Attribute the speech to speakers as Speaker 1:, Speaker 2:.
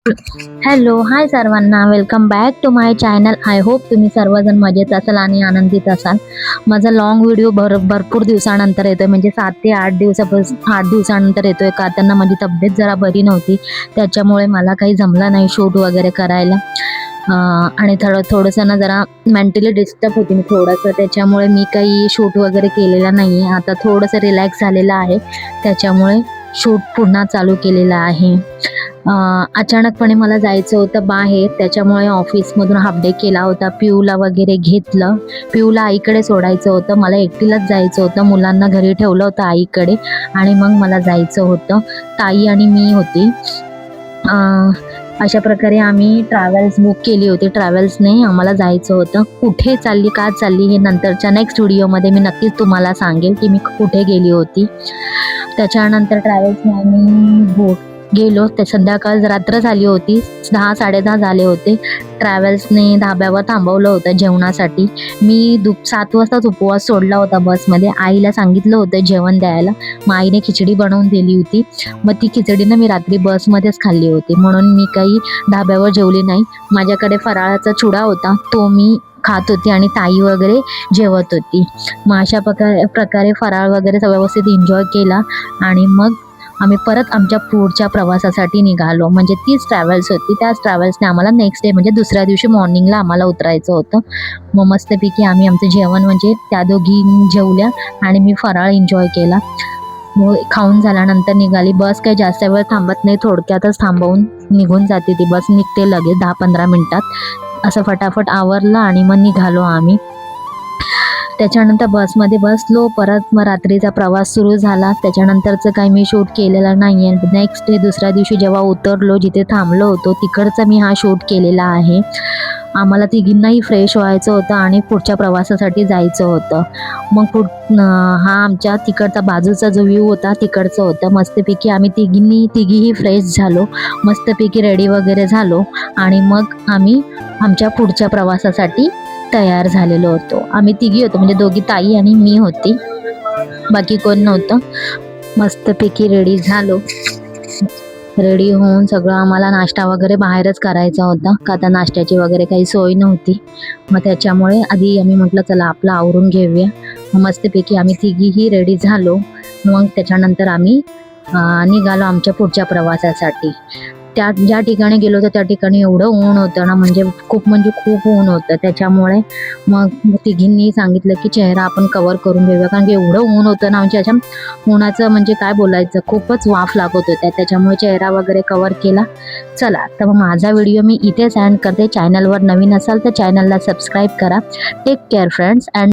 Speaker 1: Hello, hi सर्वांना, welcome back to my channel. I hope तुम्ही सर्वजण मजेत असाल आणि आनंदित असाल. माझा लॉंग व्हिडिओ भरपूर दिवसानंतर येतोय, म्हणजे 7 ते 8 दिवसानंतर येतोय. का त्यांना माझी तब्येत जरा बरी नव्हती, त्याच्यामुळे मला काही जमलं नाही शूट वगैरे करायला. आणि थोडंसं ना जरा मेंटली डिस्टर्ब होती मी थोडंसं, त्याच्यामुळे मी काही शूट वगैरे केलेला नाही आहे. आता थोडंसं रिलॅक्स झालेलं आहे, त्याच्यामुळे शूट पुन्हा चालू केलेला आहे. अचानकपणे मला जायचं होतं बाहेर, त्याच्यामुळे ऑफिसमधून हाफ डे केला होता. पिऊला वगैरे घेतलं. पिऊला आईकडे सोडायचं होतं, मला एकटीलाच जायचं होतं. मुलांना घरी ठेवलं होतं आईकडे आणि मग मला जायचं होतं. ताई आणि मी होती. अशा प्रकारे आम्ही ट्रॅव्हल्स बुक केली होती. ट्रॅव्हल्सने आम्हाला जायचं होतं. कुठे चालली, का चालली, हे नंतरच्या नेक्स्ट व्हिडिओमध्ये मी नक्कीच तुम्हाला सांगेल की मी कुठे गेली होती. त्याच्यानंतर ट्रॅव्हल्सने आम्ही गेलो. ते संध्याकाळ रात्र झाली होती, 10-10:30 झाले होते. ट्रॅव्हल्सने धाब्यावर थांबवलं होतं जेवणासाठी. मी 7 वाजताच उपवास सोडला होता बसमध्ये. आईला सांगितलं होतं जेवण द्यायला, मग आईने खिचडी बनवून दिली होती. मग ती खिचडी ना मी रात्री बसमध्येच खाल्ली होती, म्हणून मी काही धाब्यावर जेवली नाही. माझ्याकडे फराळाचा चुडा होता, तो मी खात होती आणि ताई वगैरे जेवत होती. मग अशा प्रकारे फराळ वगैरे व्यवस्थित एन्जॉय केला आणि मग आम्ही परत आमच्या पुढच्या प्रवासासाठी निघालो. म्हणजे तीच ट्रॅव्हल्स होती, त्याच ट्रॅव्हल्सने आम्हाला नेक्स्ट डे म्हणजे दुसऱ्या दिवशी मॉर्निंगला आम्हाला उतरायचं होतं. मग मस्तपैकी आम्ही आमचं जेवण म्हणजे त्या दोघी जेवल्या आणि मी फराळ एन्जॉय केला. मग खाऊन झाल्यानंतर निघाली. बस काही जास्त वेळ थांबत नाही, थोडक्यातच थांबवून निघून जाते ती बस. निघते लगेच 10-15 मिनिटात. असं फटाफट आवरलं आणि मग निघालो आम्ही. त्याच्यानंतर बसमध्ये बसलो. परत मग रात्रीचा प्रवास सुरू झाला. त्याच्यानंतरचं काही मी शूट केलेलं नाही आहे. नेक्स्ट डे दुसऱ्या दिवशी जेव्हा उतरलो, जिथे थांबलो होतो तिकडचा मी हा शूट केलेला आहे. आम्हाला तिघींनाही फ्रेश व्हायचं होतं आणि पुढच्या प्रवासासाठी जायचं होतं. मग हा आमच्या तिकडचा बाजूचा जो व्ह्यू होता तिकडचं होतं. मस्तपैकी आम्ही तिघीही फ्रेश झालो, मस्तपैकी रेडी वगैरे झालो आणि मग आम्ही आमच्या पुढच्या प्रवासासाठी तयार झालेलो होतो. आम्ही तिघी होतो, म्हणजे दोघी ताई आणि मी होती, बाकी कोण नव्हतं. मस्तपैकी रेडी झालो. रेडी होऊन सगळं आम्हाला नाश्ता वगैरे बाहेरच करायचा होता, का आता नाश्त्याची वगैरे काही सोय नव्हती. मग त्याच्यामुळे आधी आम्ही म्हटलं चला आपलं आवरून घेऊया. मस्तपैकी आम्ही तिघीही रेडी झालो. मग त्याच्यानंतर आम्ही निघालो आमच्या पुढच्या प्रवासासाठी. ज्या ठिकाणी गेलो होतो त्या ठिकाणी एवढं ऊन होतं ना, म्हणजे खूप ऊन होतं. त्याच्यामुळे मग तिघींनी सांगितलं की चेहरा आपण कवर करून घेऊया, कारण की एवढं ऊन होतं ना, म्हणजे अशा उन्हाचं म्हणजे काय बोलायचं, खूपच वाफ लागत होत्या. त्याच्यामुळे चेहरा वगैरे कवर केला. चला तर मग माझा व्हिडिओ मी इथेच एंड करते. चॅनलवर नवीन असाल तर चॅनलला सबस्क्राईब करा. Take care friends and